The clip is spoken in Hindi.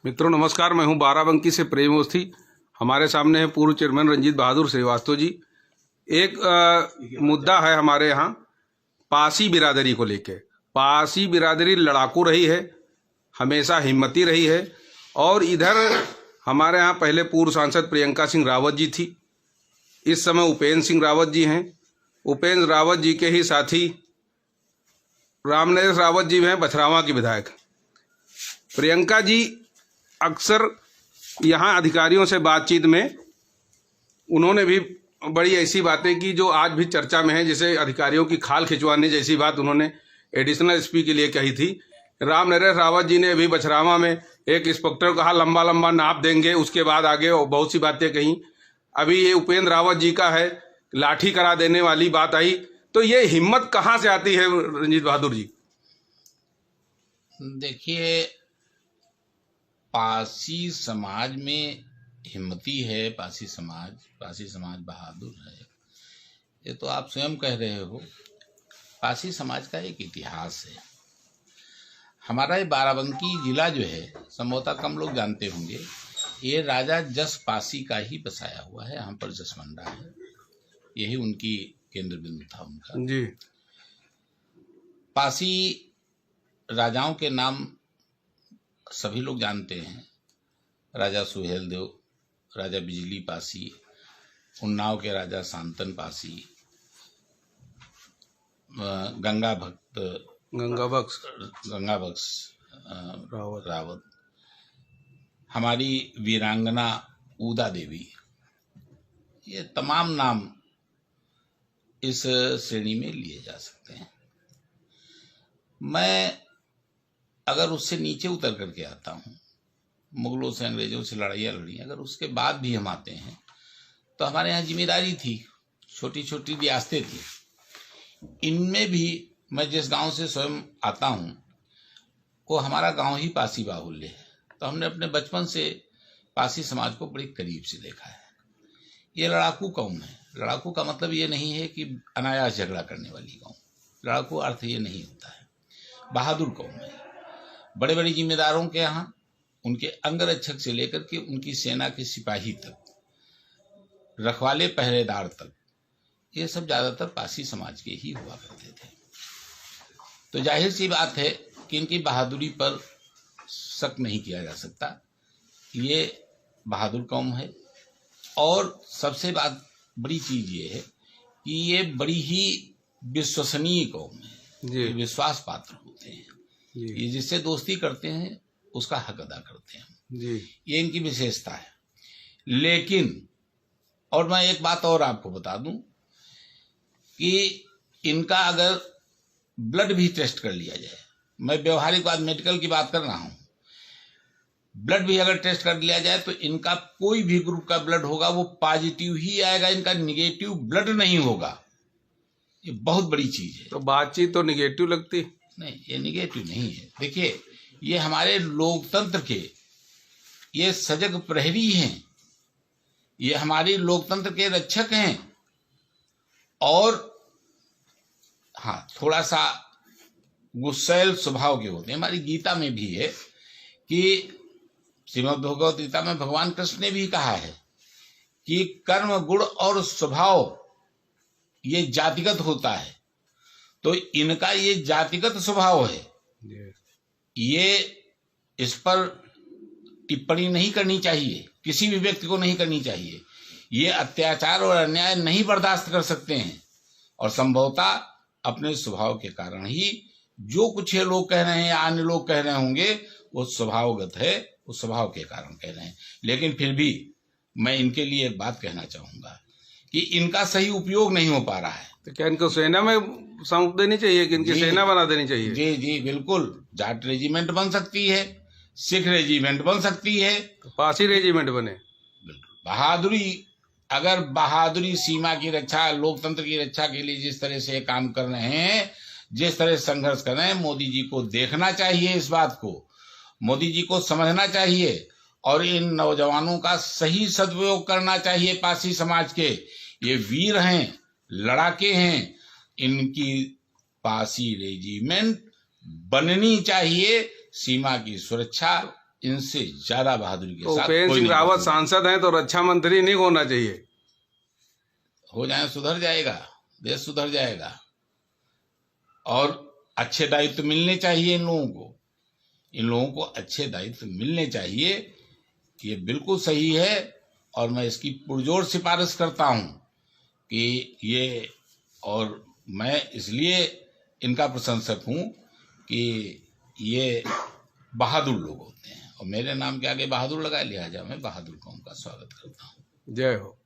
मित्रों नमस्कार, मैं हूं बाराबंकी से प्रेम अवस्थी। हमारे सामने है पूर्व चेयरमैन रंजीत बहादुर श्रीवास्तव जी। एक मुद्दा है हमारे यहाँ पासी बिरादरी को लेके। पासी बिरादरी लड़ाकू रही है, हमेशा हिम्मती रही है। और इधर हमारे यहाँ पहले पूर्व सांसद प्रियंका सिंह रावत जी थी, इस समय उपेंद्र सिंह रावत जी हैं। उपेंद्र रावत जी के ही साथी रामनरेश रावत जी हैं, बछरावा की विधायक। प्रियंका जी अक्सर यहाँ अधिकारियों से बातचीत में उन्होंने भी बड़ी ऐसी बातें की जो आज भी चर्चा में है, जैसे अधिकारियों की खाल खिंचवाने जैसी बात उन्होंने एडिशनल एसपी के लिए कही थी। रामनरेश रावत जी ने अभी बछरावा में एक इंस्पेक्टर को कहा लंबा लंबा नाप देंगे, उसके बाद आगे बहुत सी बातें कही। अभी ये उपेंद्र रावत जी का है, लाठी करा देने वाली बात आई। तो ये हिम्मत कहाँ से आती है रंजीत बहादुर जी? देखिए, पासी समाज में हिम्मती है, पासी समाज बहादुर है, ये तो आप स्वयं कह रहे हो। पासी समाज का एक इतिहास है। हमारा ये बाराबंकी जिला जो है, संभवतः कम लोग जानते होंगे, ये राजा जस पासी का ही बसाया हुआ है। यहाँ पर जसमंडा है, यही उनकी केंद्र बिंदु था उनका जी। पासी राजाओं के नाम सभी लोग जानते हैं। राजा सुहेल देव, राजा बिजली पासी, उन्नाव के राजा शांतन पासी, गंगा बख्श रावत, हमारी वीरांगना उदा देवी, ये तमाम नाम इस श्रेणी में लिए जा सकते हैं। मैं अगर उससे नीचे उतर करके आता हूँ, मुगलों से अंग्रेजों से लड़ाइयाँ लड़ी, अगर उसके बाद भी हम आते हैं तो हमारे यहाँ जिम्मेदारी थी, छोटी छोटी रियासतें थी। इनमें भी मैं जिस गांव से स्वयं आता हूँ वो हमारा गांव ही पासी बाहुल्य है। तो हमने अपने बचपन से पासी समाज को बड़ी करीब से देखा है। ये लड़ाकू कौम है। लड़ाकू का मतलब ये नहीं है कि अनायास झगड़ा करने वाली कौम। लड़ाकू अर्थ ये नहीं होता है। बहादुर कौम है। बड़े बड़े जिम्मेदारों के यहाँ उनके अंगरक्षक से लेकर के उनकी सेना के सिपाही तक, रखवाले पहरेदार तक, ये सब ज्यादातर पासी समाज के ही हुआ करते थे। तो जाहिर सी बात है कि इनकी बहादुरी पर शक नहीं किया जा सकता। ये बहादुर कौम है। और सबसे बड़ी चीज ये है कि ये बड़ी ही विश्वसनीय कौम है। ये विश्वास पात्र होते हैं। ये जिससे दोस्ती करते हैं उसका हक अदा करते हैं जी। ये इनकी विशेषता है। लेकिन और मैं एक बात और आपको बता दूं कि इनका अगर ब्लड भी टेस्ट कर लिया जाए, मैं व्यवहारिक बात मेडिकल की बात कर रहा हूं, ब्लड भी अगर टेस्ट कर लिया जाए तो इनका कोई भी ग्रुप का ब्लड होगा वो पॉजिटिव ही आएगा, इनका निगेटिव ब्लड नहीं होगा। ये बहुत बड़ी चीज है। तो बातचीत तो निगेटिव लगती नहीं, ये निगेटिव नहीं है। देखिए, ये हमारे लोकतंत्र के ये सजग प्रहरी हैं, ये हमारी लोकतंत्र के रक्षक हैं। और हाँ, थोड़ा सा गुस्सैल स्वभाव के होते हैं। हमारी गीता में भी है कि श्रीमद् भगवत गीता में भगवान कृष्ण ने भी कहा है कि कर्म, गुण और स्वभाव ये जातिगत होता है। तो इनका ये जातिगत स्वभाव है। ये इस पर टिप्पणी नहीं करनी चाहिए, किसी भी व्यक्ति को नहीं करनी चाहिए। ये अत्याचार और अन्याय नहीं बर्दाश्त कर सकते हैं। और संभवतः अपने स्वभाव के कारण ही जो कुछ ये लोग कह रहे हैं या अन्य लोग कह रहे होंगे वो स्वभावगत है, उस स्वभाव के कारण कह रहे हैं। लेकिन फिर भी मैं इनके लिए एक बात कहना चाहूंगा कि इनका सही उपयोग नहीं हो पा रहा है। तो क्या इनको सेना में सौंप देनी चाहिए कि इनकी सेना बना देनी चाहिए? जी जी बिल्कुल। जाट रेजिमेंट बन सकती है, सिख रेजिमेंट बन सकती है, तो पासी रेजिमेंट बने। बिल्कुल। बहादुरी, अगर बहादुरी सीमा की रक्षा, लोकतंत्र की रक्षा के लिए जिस तरह से काम कर रहे हैं, जिस तरह से संघर्ष कर रहे हैं, मोदी जी को देखना चाहिए। इस बात को मोदी जी को समझना चाहिए और इन नौजवानों का सही सदुपयोग करना चाहिए। पासी समाज के ये वीर हैं, लड़ाके हैं, इनकी पासी रेजिमेंट बननी चाहिए। सीमा की सुरक्षा इनसे ज्यादा बहादुरी के तो साथ उपेंद्र कोई सिंह नहीं रावत कर सकता। सांसद हैं तो रक्षा मंत्री नहीं होना चाहिए। हो जाए सुधर जाएगा, देश सुधर जाएगा और अच्छे दायित्व मिलने चाहिए इन लोगों को। इन लोगों को अच्छे दायित्व मिलने चाहिए, ये बिल्कुल सही है। और मैं इसकी पुरजोर सिफारिश करता हूं कि ये, और मैं इसलिए इनका प्रशंसक हूं कि ये बहादुर लोग होते हैं और मेरे नाम के आगे बहादुर लगा, लिहाजा मैं बहादुर का उनका स्वागत करता हूं। जय हो।